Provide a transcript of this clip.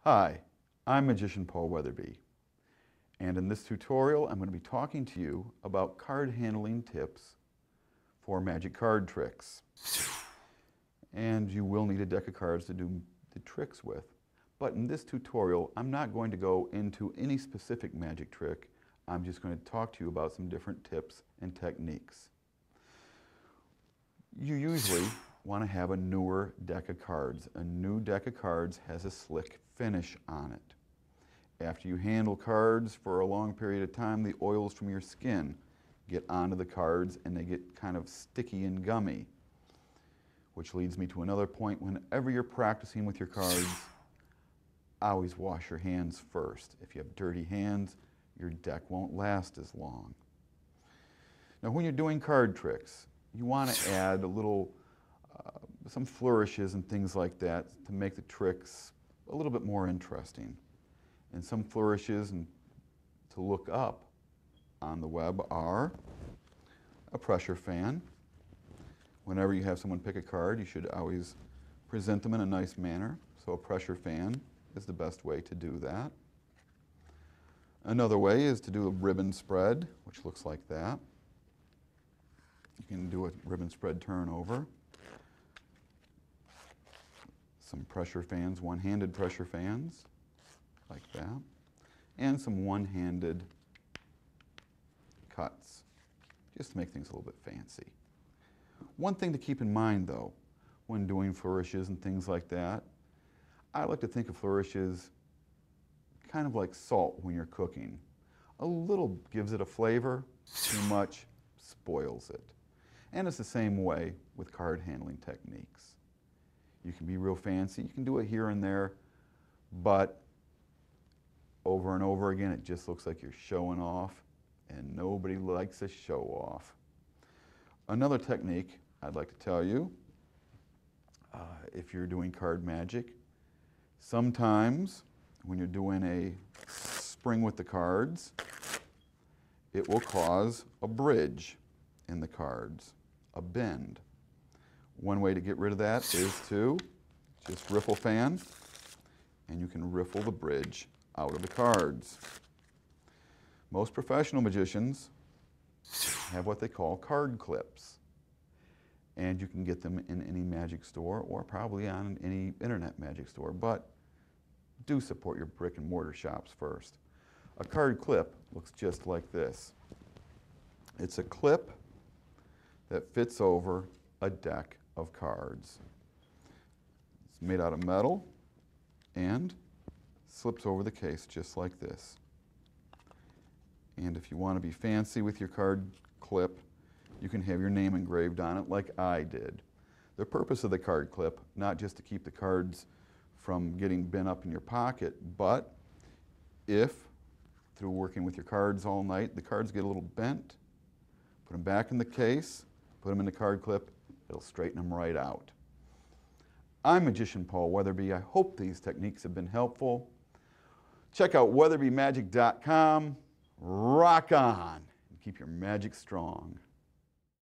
Hi, I'm Magician Paul Weatherbee, and in this tutorial I'm going to be talking to you about card handling tips for magic card tricks. And you will need a deck of cards to do the tricks with. But in this tutorial I'm not going to go into any specific magic trick. I'm just going to talk to you about some different tips and techniques. You usually want to have a newer deck of cards. A new deck of cards has a slick finish on it. After you handle cards for a long period of time, the oils from your skin get onto the cards and they get kind of sticky and gummy. Which leads me to another point. Whenever you're practicing with your cards, always wash your hands first. If you have dirty hands, your deck won't last as long. Now when you're doing card tricks, you want to add a little some flourishes and things like that to make the tricks a little bit more interesting. And some flourishes and to look up on the web are a pressure fan. Whenever you have someone pick a card, you should always present them in a nice manner. So a pressure fan is the best way to do that. Another way is to do a ribbon spread, which looks like that. You can do a ribbon spread turnover. Some pressure fans, one-handed pressure fans, like that. And some one-handed cuts, just to make things a little bit fancy. One thing to keep in mind, though, when doing flourishes and things like that, I like to think of flourishes kind of like salt when you're cooking. A little gives it a flavor, too much spoils it. And it's the same way with card handling techniques. You can be real fancy, you can do it here and there, but over and over again it just looks like you're showing off, and nobody likes a show off. Another technique I'd like to tell you, if you're doing card magic, sometimes when you're doing a spring with the cards, it will cause a bridge in the cards, a bend. One way to get rid of that is to just riffle fan, and you can riffle the bridge out of the cards. Most professional magicians have what they call card clips, and you can get them in any magic store or probably on any internet magic store, but do support your brick and mortar shops first. A card clip looks just like this. It's a clip that fits over a deck of cards. It's made out of metal and slips over the case just like this. And if you want to be fancy with your card clip, you can have your name engraved on it like I did. The purpose of the card clip, not just to keep the cards from getting bent up in your pocket, but if through working with your cards all night, the cards get a little bent, put them back in the case, put them in the card clip, it'll straighten them right out. I'm Magician Paul Weatherbee. I hope these techniques have been helpful. Check out weatherbeemagic.com. Rock on and keep your magic strong.